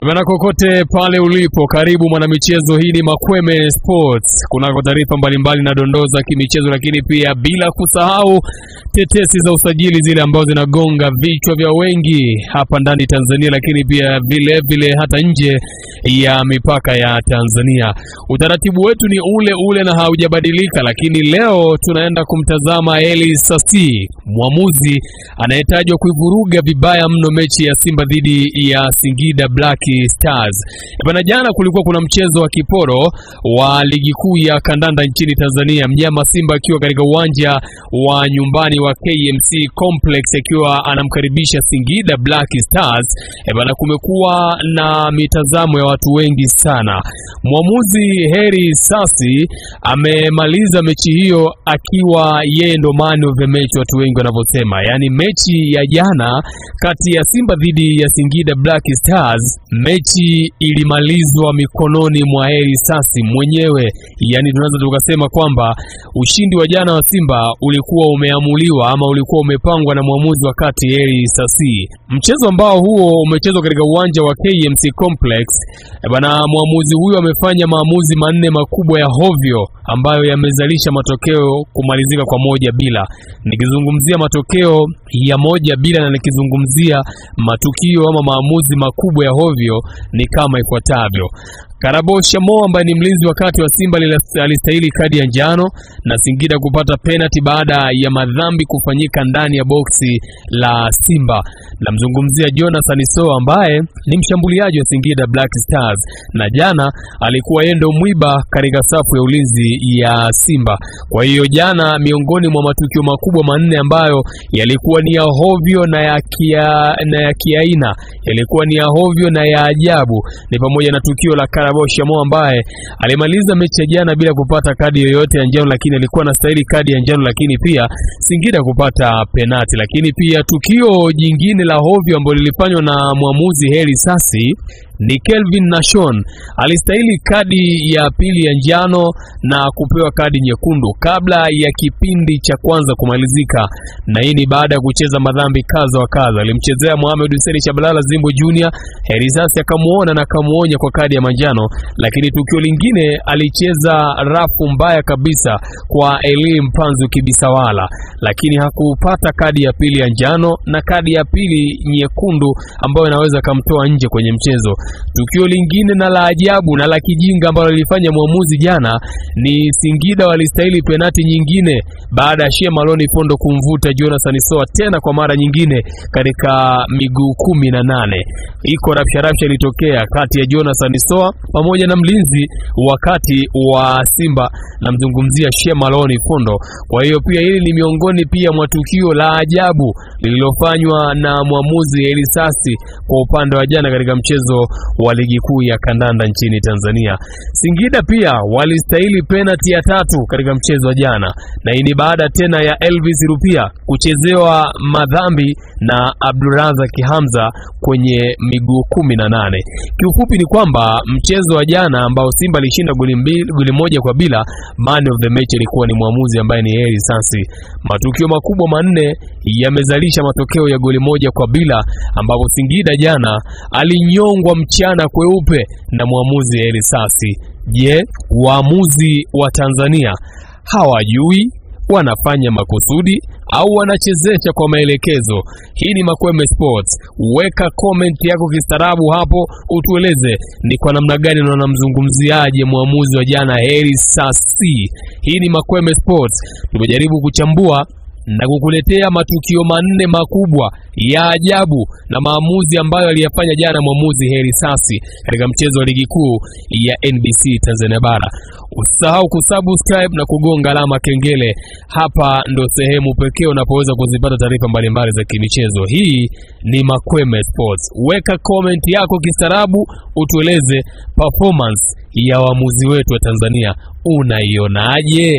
Bwana kokote pale ulipo, karibu mwanamichezo. Hii ni Makweme Sports. Kuna taarifa mbalimbali na dondoo za kimichezo, lakini pia bila kusahau tetesi za usajili zile ambazo zinagonga vichwa vya wengi hapa ndani Tanzania, lakini pia vile hata nje ya mipaka ya Tanzania. Utaratibu wetu ni ule na haujabadilika, lakini leo tunaenda kumtazama Eli Sasi, mwamuzi anayetajwa kuivuruga vibaya mno mechi ya Simba dhidi ya Singida Black Stars. Bwana, jana kulikuwa kuna mchezo wa kiporo wa ligi kuu ya kandanda nchini Tanzania, mnyama Simba akiwa katika uwanja wa nyumbani wa KMC Complex akiwa anamkaribisha Singida Black Stars. Bwana, kumekuwa na mitazamo ya watu wengi sana. Mwamuzi Eli Sasi amemaliza mechi hiyo akiwa yeye ndo man of the match, watu wengi wanavyosema. Yani mechi ya jana kati ya Simba dhidi ya Singida Black Stars, mechi ilimalizwa mikononi mwa Eli Sasi mwenyewe. Yani tunaweza tukasema kwamba ushindi wa jana wa Simba ulikuwa umeamuliwa ama ulikuwa umepangwa na mwamuzi wa kati Eli Sasi. Mchezo ambao huo umechezwa katika uwanja wa KMC Complex, bwana, mwamuzi huyo amefanya maamuzi manne makubwa ya hovyo ambayo yamezalisha matokeo kumalizika kwa 1-0. Nikizungumzia matokeo ya 1-0 na nikizungumzia matukio ama maamuzi makubwa ya hovyo ni kama ifuatavyo. Karabo Shamo ambaye ni mlinzi wakati wa Simba alistahili kadi ya njano na Singida kupata penalty baada ya madhambi kufanyika ndani ya boksi la Simba. Namzungumzia Jonathan Soa ambaye ni mshambuliaji wa Singida Black Stars na jana alikuwa yendo mwiba katika safu ya ulinzi ya Simba. Kwa hiyo jana miongoni mwa matukio makubwa manne ambayo yalikuwa ni ya hovyo na ya kiaina, yalikuwa ni ya hovyo na ya ajabu, ni pamoja na tukio la Karabo Shamo ambaye alimaliza mechi ya jana bila kupata kadi yoyote ya njano, lakini alikuwa anastahili kadi ya njano, lakini pia Singida kupata penalti. Lakini pia tukio jingine la hovyo ambalo lilifanywa na mwamuzi Eli Sasi ni Kelvin Nashon alistahili kadi ya pili ya njano na kupewa kadi nyekundu kabla ya kipindi cha kwanza kumalizika, na hii ni baada ya kucheza madhambi kadha wa kadha. Alimchezea Mohamed Hussein Shabalala Zimbo Junior, Eli Sasi akamuona na akamuonya kwa kadi ya manjano. Lakini tukio lingine alicheza rafu mbaya kabisa kwa Eli Mpanzu Kibisawala, lakini hakupata kadi ya pili ya njano na kadi ya pili nyekundu ambayo inaweza kumtoa nje kwenye mchezo. Tukio lingine na la ajabu na la kijinga ambalo lilifanya mwamuzi jana ni Singida walistahili penalti nyingine baada ya Shea Maloni Pondo kumvuta Jonathan Soa tena kwa mara nyingine katika miguu 18. Iko rabsha ilitokea kati ya Jonathan Soa pamoja na mlinzi wakati wa Simba, namzungumzia Shea Maloni Pondo. Kwa hiyo pia hili ni miongoni pia mwa tukio la ajabu lililofanywa na mwamuzi Eli Sasi kwa upande wa jana katika mchezo wa ligi kuu ya kandanda nchini Tanzania. Singida pia walistahili penalti ya 3 katika mchezo wa jana, na hii ni baada tena ya Elvis Rupia kuchezewa madhambi na Abdurazak Hamza kwenye miguu 18. Kiufupi ni kwamba mchezo wa jana ambao Simba alishinda goli 1-0, man of the match ilikuwa ni mwamuzi ambaye ni Eli Sasi. Matukio makubwa manne yamezalisha matokeo ya goli 1-0 ambapo Singida jana alinyongwa mchana kweupe na mwamuzi Eli Sasi. Je, waamuzi wa Tanzania hawajui, wanafanya makusudi au wanachezesha kwa maelekezo? Hii ni Makweme Sports. Weka comment yako kistaarabu hapo, utueleze ni kwa namna gani na unamzungumziaje mwamuzi wa jana Eli Sasi. Hii ni Makweme Sports. Tumejaribu kuchambua na kukuletea matukio manne makubwa ya ajabu na maamuzi ambayo aliyafanya jana mwamuzi Eli Sasi katika mchezo wa ligi kuu ya NBC Tanzania Bara. Usisahau kusubscribe na kugonga alama kengele. Hapa ndo sehemu pekee unapoweza kuzipata taarifa mbalimbali za kimichezo. Hii ni Makweme Sports. Weka comment yako kistaarabu, utueleze performance ya waamuzi wetu wa Tanzania unaionaje?